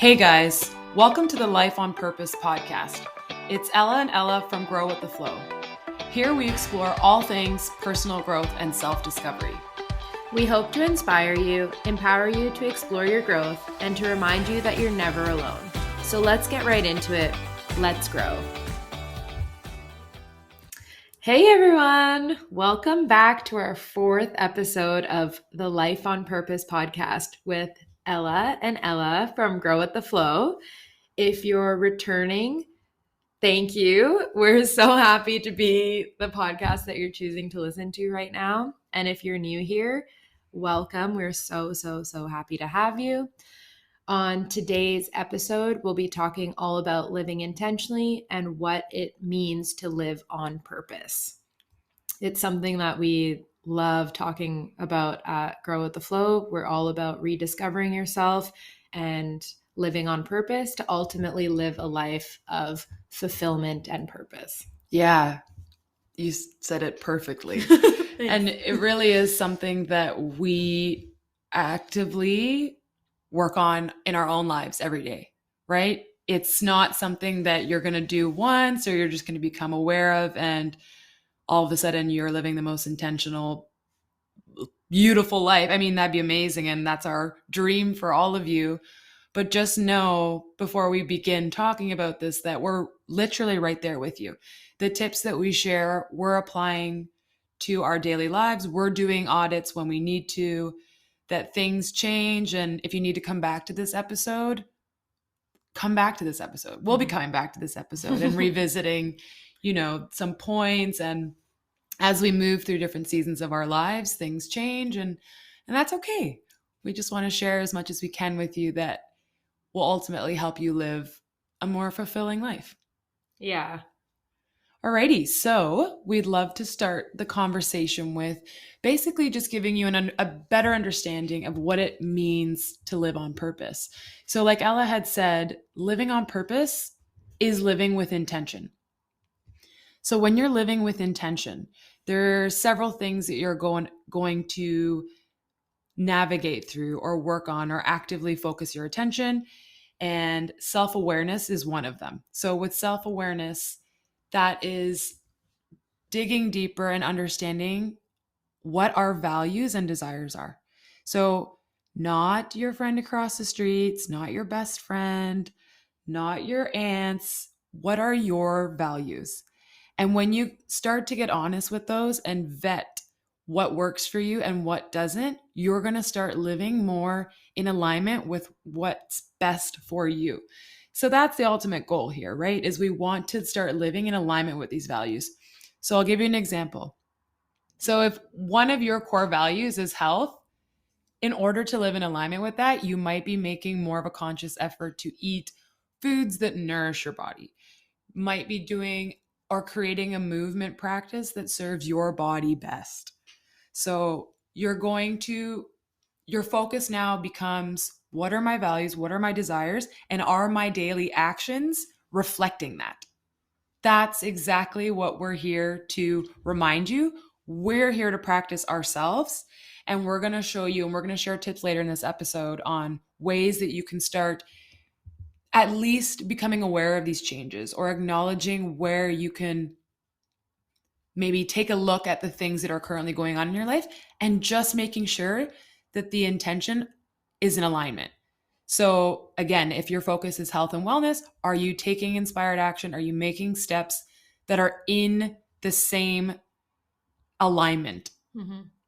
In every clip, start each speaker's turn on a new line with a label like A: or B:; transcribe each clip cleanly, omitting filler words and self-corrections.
A: Hey guys, welcome to the Life on Purpose podcast. It's Ella and Ella from Grow with the Flow. Here we explore all things personal growth and self-discovery.
B: We hope to inspire you, empower you to explore your growth, and to remind you that you're never alone. So let's get right into it. Let's grow. Hey everyone, welcome back to our fourth episode of the Life on Purpose podcast with Ella and Ella from Grow with the Flow. If you're returning, thank you. We're so happy to be the podcast that you're choosing to listen to right now. And if you're new here, welcome. We're so happy to have you. On today's episode, we'll be talking all about living intentionally and what it means to live on purpose. It's something that we love talking about at Grow with the Flow. We're all about rediscovering yourself and living on purpose to ultimately live a life of fulfillment and purpose.
A: Yeah, you said it perfectly. And it really is something that we actively work on in our own lives every day, right? It's not something that you're going to do once or you're just going to become aware of and all of a sudden you're living the most intentional, beautiful life. I mean, that'd be amazing. And that's our dream for all of you. But just know before we begin talking about this, that we're literally right there with you. The tips that we share, we're applying to our daily lives. We're doing audits when we need to, that things change. And if you need to come back to this episode, come back to this episode. We'll be coming back to this episode and revisiting, some points. And as we move through different seasons of our lives, things change and that's okay. We just want to share as much as we can with you that will ultimately help you live a more fulfilling life.
B: Yeah.
A: Alrighty, so we'd love to start the conversation with basically just giving you a better understanding of what it means to live on purpose. So like Ella had said, living on purpose is living with intention. So when you're living with intention, there are several things that you're going to navigate through or work on or actively focus your attention. And self-awareness is one of them. So with self-awareness, that is digging deeper and understanding what our values and desires are. So not your friend across the streets, not your best friend, not your aunts. What are your values? And when you start to get honest with those and vet what works for you and what doesn't, you're going to start living more in alignment with what's best for you. So that's the ultimate goal here, right? Is we want to start living in alignment with these values. So I'll give you an example. So if one of your core values is health, in order to live in alignment with that, you might be making more of a conscious effort to eat foods that nourish your body. Might be doing or creating a movement practice that serves your body best. So your focus now becomes, what are my values? What are my desires? And are my daily actions reflecting that? That's exactly what we're here to remind you. We're here to practice ourselves. And we're going to show you, and we're going to share tips later in this episode on ways that you can start at least becoming aware of these changes or acknowledging where you can maybe take a look at the things that are currently going on in your life and just making sure that the intention is in alignment. So again, if your focus is health and wellness, are you taking inspired action? Are you making steps that are in the same alignment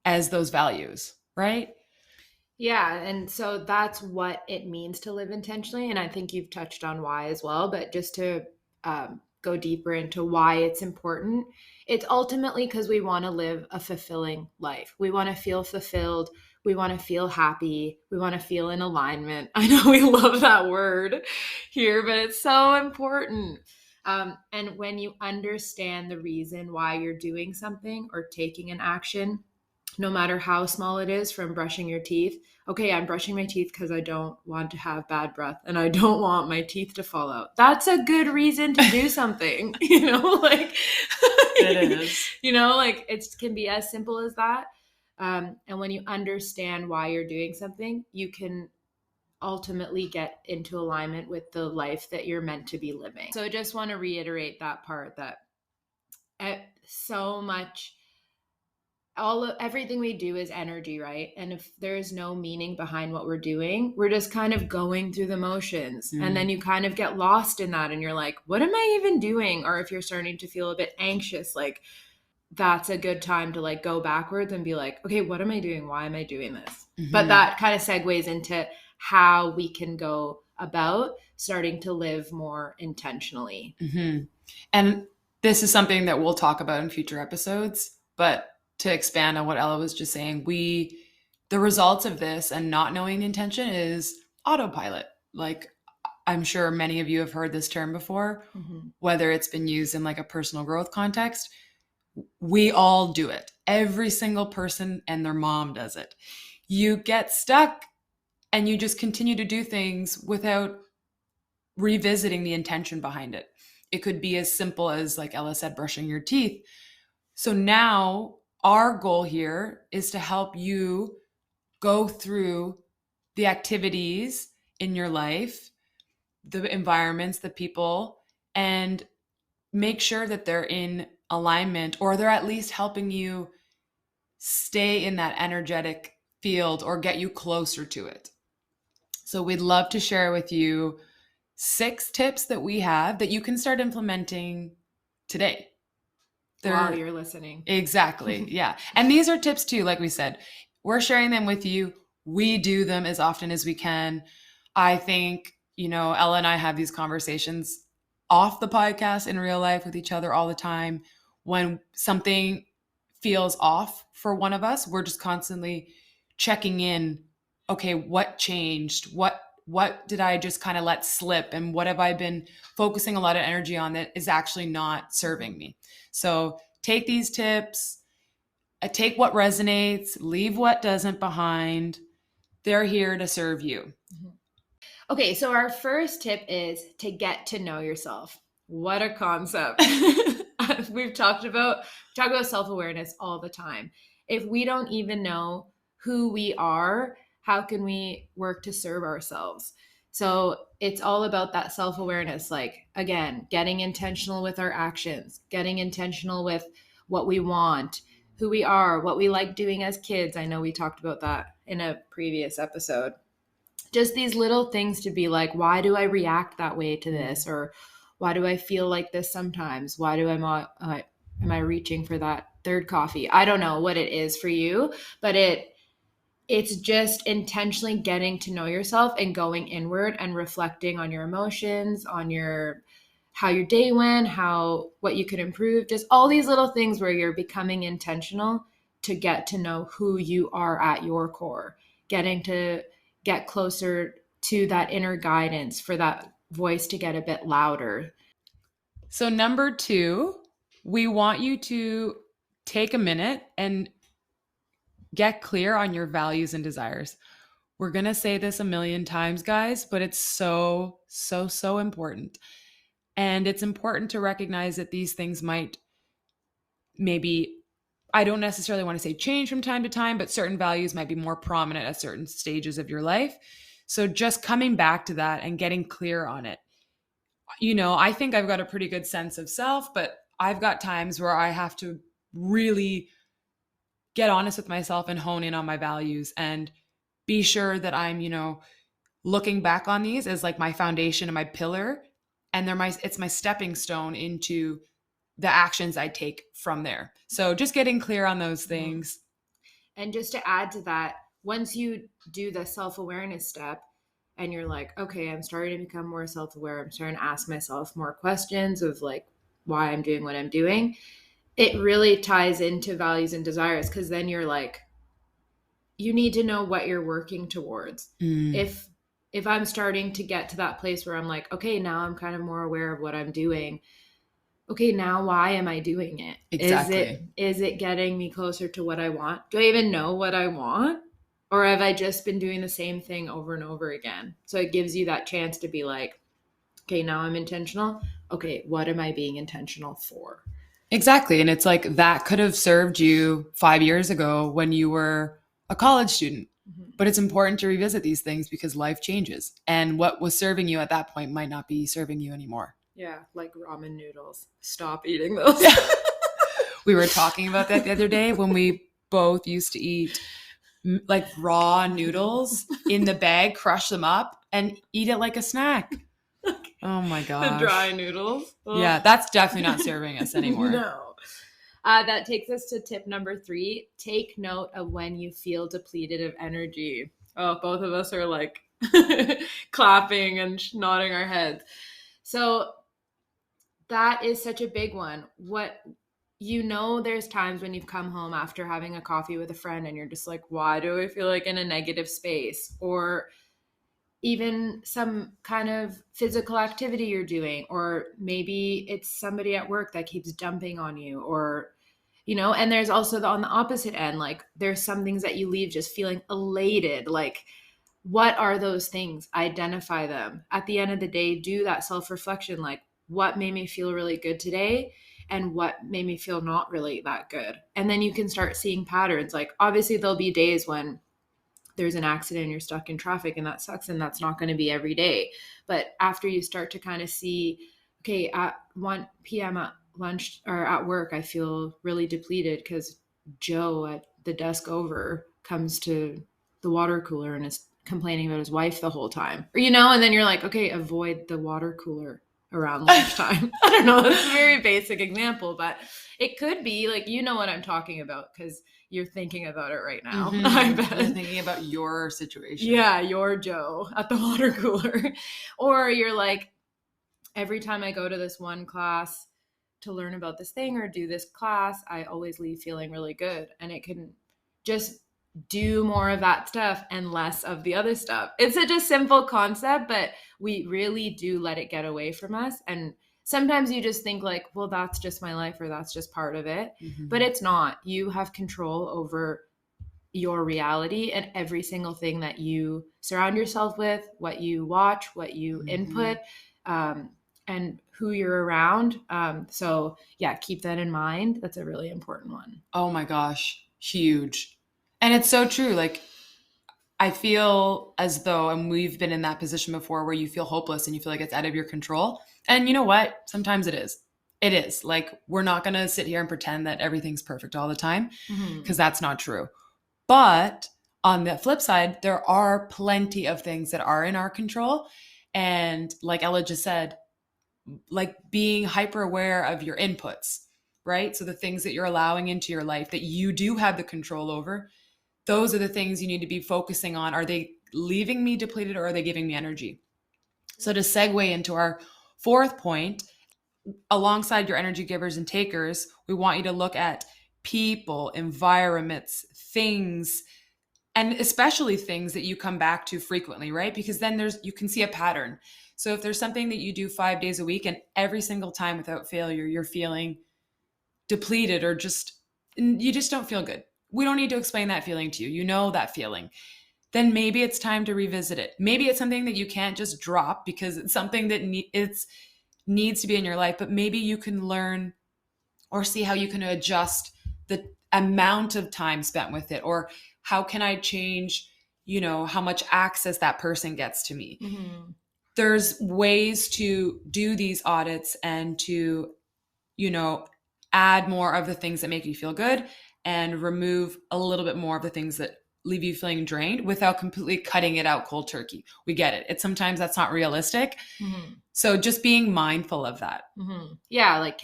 A: as those values, right?
B: Yeah, and so that's what it means to live intentionally. And I think you've touched on why as well, but just to go deeper into why it's important, it's ultimately because we want to live a fulfilling life. We want to feel fulfilled. We want to feel happy. We want to feel in alignment. I know we love that word here, but it's so important. And when you understand the reason why you're doing something or taking an action, no matter how small it is, from brushing your teeth. Okay, I'm brushing my teeth because I don't want to have bad breath and I don't want my teeth to fall out. That's a good reason to do something, like
A: It is.
B: It can be as simple as that. And when you understand why you're doing something, you can ultimately get into alignment with the life that you're meant to be living. So I just want to reiterate that part, that so much, everything we do is energy, right? And if there's no meaning behind what we're doing, we're just kind of going through the motions. And then you kind of get lost in that and you're like, what am I even doing? Or if you're starting to feel a bit anxious, like that's a good time to like go backwards and be like, okay, what am I doing? Why am I doing this? But that kind of segues into how we can go about starting to live more intentionally.
A: And this is something that we'll talk about in future episodes, but to expand on what Ella was just saying, the results of this and not knowing the intention is autopilot. Like, I'm sure many of you have heard this term before, whether it's been used in like a personal growth context. We all do it. Every single person and their mom does it. You get stuck and you just continue to do things without revisiting the intention behind it. It could be as simple as, like Ella said, brushing your teeth. So now our goal here is to help you go through the activities in your life, the environments, the people, and make sure that they're in alignment, or they're at least helping you stay in that energetic field or get you closer to it. So we'd love to share with you 6 tips that we have that you can start implementing today.
B: While you're listening.
A: Exactly. Yeah. And these are tips too, like we said, we're sharing them with you. We do them as often as we can. I think, Ella and I have these conversations off the podcast in real life with each other all the time. When something feels off for one of us, we're just constantly checking in. Okay, what changed? What did I just kind of let slip? And what have I been focusing a lot of energy on that is actually not serving me? So take these tips, take what resonates, leave what doesn't behind. They're here to serve you.
B: Okay, so our first tip is to get to know yourself. What a concept. We've talked about self-awareness all the time. If we don't even know who we are, how can we work to serve ourselves? So it's all about that self-awareness. Like, again, getting intentional with our actions, getting intentional with what we want, who we are, what we like doing as kids. I know we talked about that in a previous episode. Just these little things to be like, why do I react that way to this? Or why do I feel like this sometimes? Why am I reaching for that third coffee? I don't know what it is for you, but it's just intentionally getting to know yourself and going inward and reflecting on your emotions, on how your day went, what you could improve, just all these little things where you're becoming intentional to get to know who you are at your core, getting to get closer to that inner guidance, for that voice to get a bit louder.
A: So number 2, we want you to take a minute and get clear on your values and desires. We're going to say this a million times, guys, but it's so, so, so important. And it's important to recognize that these things might maybe, I don't necessarily want to say change from time to time, but certain values might be more prominent at certain stages of your life. So just coming back to that and getting clear on it. I think I've got a pretty good sense of self, but I've got times where I have to really get honest with myself and hone in on my values and be sure that I'm, looking back on these as like my foundation and my pillar. And it's my stepping stone into the actions I take from there. So just getting clear on those things.
B: And just to add to that, once you do the self-awareness step and you're like, okay, I'm starting to become more self-aware, I'm starting to ask myself more questions of like why I'm doing what I'm doing, it really ties into values and desires, because then you're like, you need to know what you're working towards. If I'm starting to get to that place where I'm like, okay, now I'm kind of more aware of what I'm doing. Okay, now why am I doing it?
A: Exactly.
B: Is it getting me closer to what I want? Do I even know what I want? Or have I just been doing the same thing over and over again? So it gives you that chance to be like, okay, now I'm intentional. Okay, what am I being intentional for?
A: Exactly. And it's like that could have served you 5 years ago when you were a college student. But it's important to revisit these things because life changes. And what was serving you at that point might not be serving you anymore.
B: Yeah, like ramen noodles. Stop eating those.
A: We were talking about that the other day when we both used to eat like raw noodles in the bag, crush them up, and eat it like a snack. Oh my gosh.
B: The dry noodles.
A: Ugh. Yeah, that's definitely not serving us anymore.
B: No. That takes us to tip number 3. Take note of when you feel depleted of energy. Oh, both of us are like clapping and nodding our heads. So that is such a big one. There's times when you've come home after having a coffee with a friend and you're just like, why do I feel like in a negative space? Or even some kind of physical activity you're doing, or maybe it's somebody at work that keeps dumping on you, or, and there's also on the opposite end, like there's some things that you leave just feeling elated. Like, what are those things? Identify them. At the end of the day, do that self-reflection. Like, what made me feel really good today? And what made me feel not really that good? And then you can start seeing patterns. Like, obviously there'll be days when there's an accident and you're stuck in traffic and that sucks, and that's not going to be every day. But after you start to kind of see, okay, at 1 p.m. at lunch or at work, I feel really depleted because Joe at the desk over comes to the water cooler and is complaining about his wife the whole time. Or, and then you're like, okay, avoid the water cooler around lunchtime. I don't know. That's a very basic example, but it could be like, what I'm talking about because you're thinking about it right now.
A: Mm-hmm. I bet. You're thinking about your situation.
B: Yeah, you're Joe at the water cooler. Or you're like, every time I go to this one class to learn about this thing or do this class, I always leave feeling really good. And it can just do more of that stuff and less of the other stuff. It's such a simple concept, but we really do let it get away from us. And sometimes you just think like, well, that's just my life or that's just part of it. Mm-hmm. But it's not. You have control over your reality and every single thing that you surround yourself with, what you watch, what you input, and who you're around. So yeah, keep that in mind. That's a really important one.
A: Oh my gosh, huge. And it's so true. Like, I feel as though, and we've been in that position before where you feel hopeless and you feel like it's out of your control. And you know what? Sometimes it is. It is. Like, we're not going to sit here and pretend that everything's perfect all the time because that's not true. But on the flip side, there are plenty of things that are in our control. And like Ella just said, like being hyper aware of your inputs, right? So the things that you're allowing into your life that you do have the control over, those are the things you need to be focusing on. Are they leaving me depleted or are they giving me energy? So to segue into our 4th point, alongside your energy givers and takers, we want you to look at people, environments, things, and especially things that you come back to frequently, right? Because then you can see a pattern. So if there's something that you do 5 days a week and every single time without failure, you're feeling depleted or you just don't feel good. We don't need to explain that feeling to you. You know that feeling. Then maybe it's time to revisit it. Maybe it's something that you can't just drop because it's something that needs to be in your life, but maybe you can learn or see how you can adjust the amount of time spent with it, or how can I change, how much access that person gets to me. Mm-hmm. There's ways to do these audits and to, add more of the things that make you feel good and remove a little bit more of the things that leave you feeling drained without completely cutting it out cold turkey. We get it. Sometimes that's not realistic. Mm-hmm. So just being mindful of that.
B: Mm-hmm. Yeah. Like,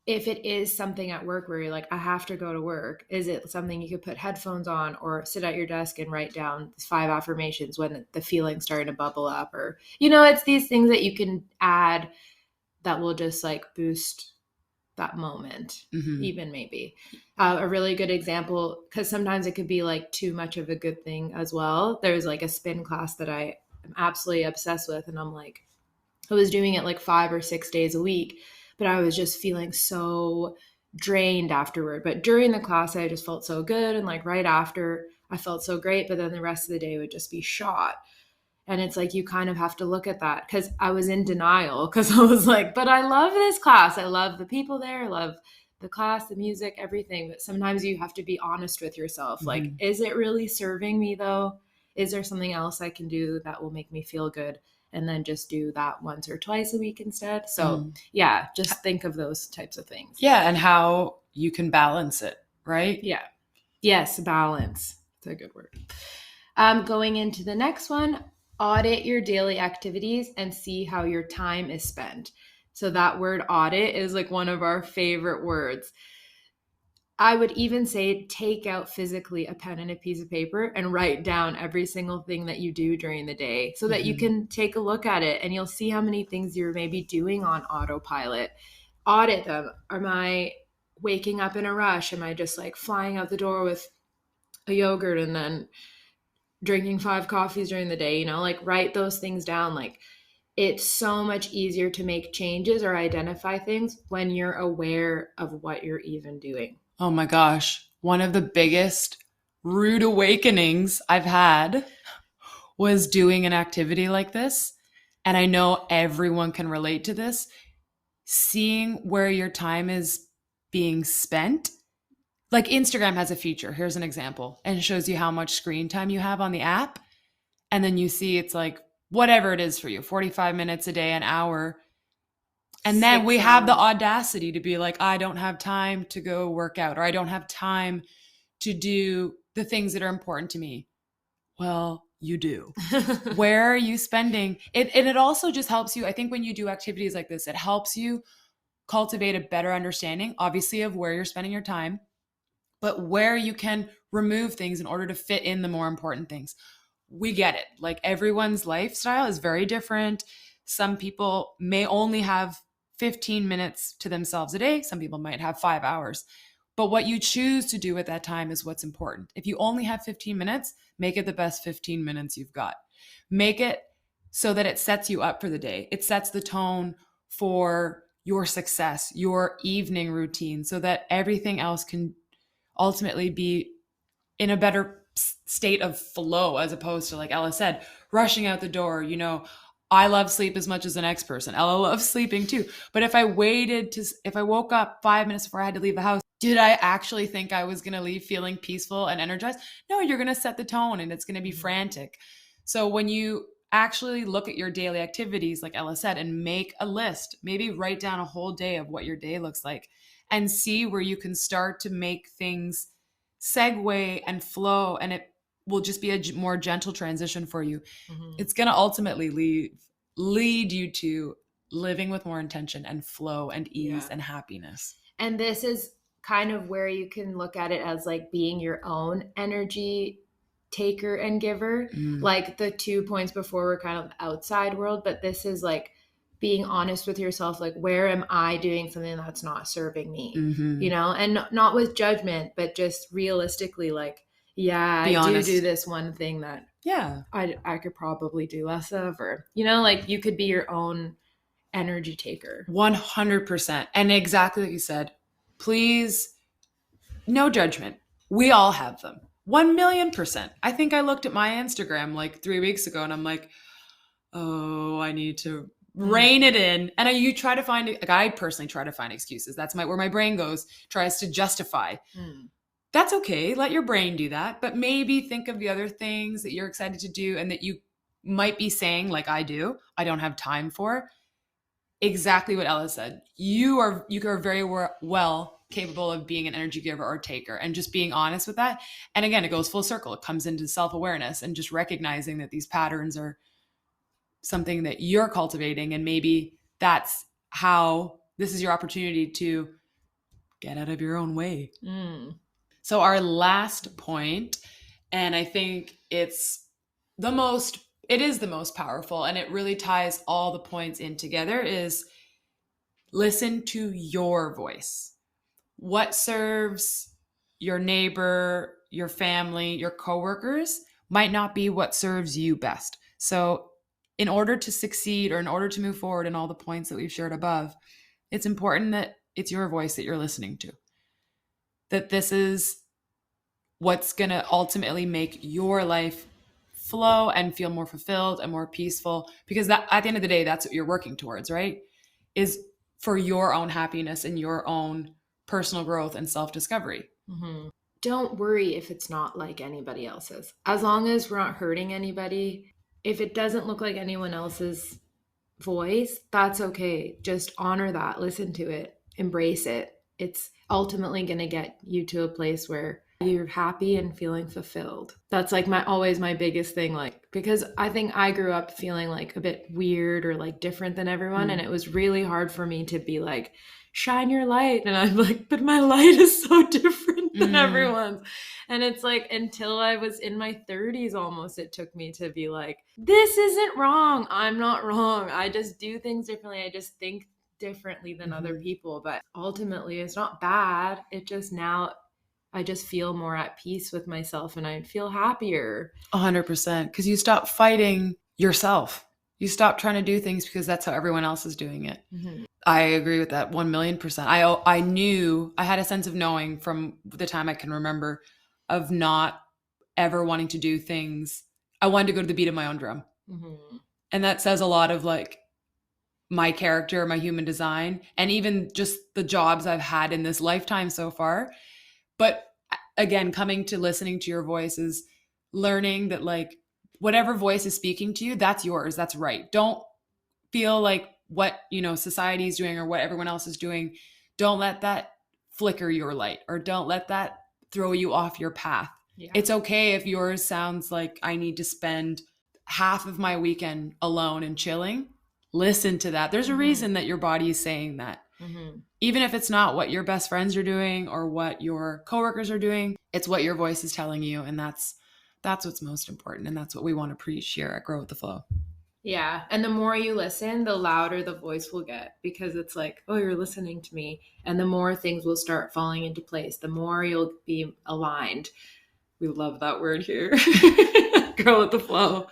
B: if it is something at work where you're like, I have to go to work, is it something you could put headphones on or sit at your desk and write down 5 affirmations when the feeling's starting to bubble up? Or, it's these things that you can add that will just like boost that moment, even maybe. A really good example, because sometimes it could be like too much of a good thing as well. There's like a spin class that I am absolutely obsessed with. And I'm like, I was doing it like 5 or 6 days a week, but I was just feeling so drained afterward. But during the class, I just felt so good. And like right after, I felt so great. But then the rest of the day would just be shot. And it's like, you kind of have to look at that, because I was in denial, because I was like, but I love this class. I love the people there. I love the class, the music, everything. But sometimes you have to be honest with yourself. Like,
A: Mhm.
B: is it really serving me though? Is there something else I can do that will make me feel good? And then just do that once or twice a week instead. So
A: Mhm.
B: yeah, just think of those types of things.
A: Yeah, and how you can balance it, right?
B: Yeah. Yes, balance. It's a good word. Going into the next one, audit your daily activities and see how your time is spent. So that word audit is like one of our favorite words. I would even say take out physically a pen and a piece of paper and write down every single thing that you do during the day so that you can take a look at it and you'll see how many things you're maybe doing on autopilot. Audit them. Am I waking up in a rush? Am I just like flying out the door with a yogurt and then drinking 5 coffees during the day? Like write those things down. Like it's so much easier to make changes or identify things when you're aware of what you're even doing.
A: Oh my gosh. One of the biggest rude awakenings I've had was doing an activity like this. And I know everyone can relate to this. Seeing where your time is being spent. Like Instagram has a feature. Here's an example. And it shows you how much screen time you have on the app. And then you see it's like whatever it is for you, 45 minutes a day, an hour. And then we have the audacity to be like, I don't have time to go work out, or I don't have time to do the things that are important to me. Well, you do. Where are you spending it? And it also just helps you. I think when you do activities like this, it helps you cultivate a better understanding, obviously, of where you're spending your time, but where you can remove things in order to fit in the more important things. We get it. Like everyone's lifestyle is very different. Some people may only have 15 minutes to themselves a day. Some people might have 5 hours. But what you choose to do at that time is what's important. If you only have 15 minutes, make it the best 15 minutes you've got. Make it so that it sets you up for the day. It sets the tone for your success, your evening routine, so that everything else can ultimately be in a better state of flow, as opposed to, like Ella said, rushing out the door. I love sleep as much as the next person. Ella loves sleeping too. But if I woke up 5 minutes before I had to leave the house, did I actually think I was going to leave feeling peaceful and energized? No, you're going to set the tone and it's going to be frantic. So when you actually look at your daily activities, like Ella said, and make a list, maybe write down a whole day of what your day looks like and see where you can start to make things segue and flow, and it will just be a more gentle transition for you. It's going to ultimately lead you to living with more intention and flow and ease and happiness.
B: And this is kind of where you can look at it as like being your own energy taker and giver. Like the 2 points before were kind of outside world, but this is like being honest with yourself. Like, where am I doing something that's not serving me? And not with judgment, but just realistically, like, yeah,
A: Be
B: I
A: honest.
B: do this one thing that I could probably do less of, or like you could be your own energy taker.
A: 100%. And exactly like you said, please, no judgment. We all have them. 1,000,000%. I think I looked at my Instagram like 3 weeks ago and I'm like, oh, I need to rein it in. And you try to find, like, I personally try to find excuses. That's where my brain goes, tries to justify. That's okay. Let your brain do that. But maybe think of the other things that you're excited to do and that you might be saying, like I do, I don't have time for. Exactly what Ella said. You are very well capable of being an energy giver or taker, and just being honest with that. And again, it goes full circle. It comes into self-awareness and just recognizing that these patterns are something that you're cultivating, and maybe that's how this is your opportunity to get out of your own way. So our last point, and I think it is the most powerful, and it really ties all the points in together, is listen to your voice. What serves your neighbor, your family, your coworkers might not be what serves you best. So in order to succeed, or in order to move forward in all the points that we've shared above, it's important that it's your voice that you're listening to. That this is what's going to ultimately make your life flow and feel more fulfilled and more peaceful, because that, at the end of the day, that's what you're working towards, right? Is for your own happiness and your own personal growth and self-discovery.
B: Mm-hmm. Don't worry if it's not like anybody else's. As long as we're not hurting anybody, if it doesn't look like anyone else's voice, that's okay. Just honor that, listen to it, embrace it. It's ultimately going to get you to a place where you're happy and feeling fulfilled. That's like always my biggest thing, like, because I think I grew up feeling like a bit weird or like different than everyone. And it was really hard for me to be like, shine your light. And I'm like, but my light is so different than everyone's. And it's like, until I was in my 30s almost, it took me to be like, this isn't wrong. I'm not wrong. I just do things differently. I just think differently than other people. But ultimately, it's not bad. It just now I just feel more at peace with myself and I feel happier.
A: 100%. Because you stop fighting yourself. You stop trying to do things because that's how everyone else is doing it. Mm-hmm. I agree with that 1,000,000%. I knew, I had a sense of knowing from the time I can remember of not ever wanting to do things. I wanted to go to the beat of my own drum. Mm-hmm. And that says a lot of like my character, my human design, and even just the jobs I've had in this lifetime so far. But again, coming to listening to your voice is learning that like whatever voice is speaking to you, that's yours. That's right. Don't feel like what, society is doing or what everyone else is doing. Don't let that flicker your light or don't let that throw you off your path. Yeah. It's okay if yours sounds like I need to spend half of my weekend alone and chilling. Listen to that. There's a reason that your body is saying that. Mm-hmm. Even if it's not what your best friends are doing or what your coworkers are doing, it's what your voice is telling you. And that's what's most important. And that's what we want to preach here at Grow with the Flow.
B: Yeah. And the more you listen, the louder the voice will get because it's like, oh, you're listening to me. And the more things will start falling into place, the more you'll be aligned. We love that word here. Grow with the flow.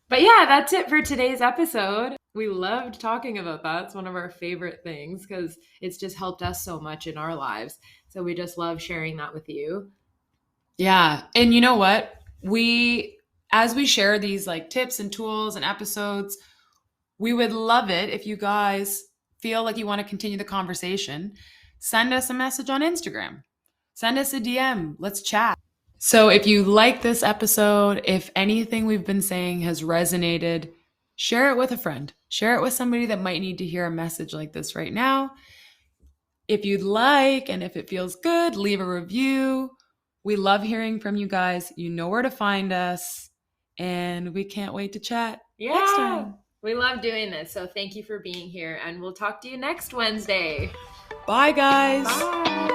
B: But yeah, that's it for today's episode. We loved talking about that. It's one of our favorite things because it's just helped us so much in our lives. So we just love sharing that with you.
A: Yeah. And you know what? As we share these like tips and tools and episodes, we would love it if you guys feel like you want to continue the conversation. Send us a message on Instagram. Send us a DM. Let's chat. So if you like this episode, if anything we've been saying has resonated, share it with a friend. Share it with somebody that might need to hear a message like this right now. If you'd like, and if it feels good, leave a review. We love hearing from you guys. You know where to find us. And we can't wait to chat next time.
B: We love doing this. So thank you for being here. And we'll talk to you next Wednesday.
A: Bye, guys.
B: Bye.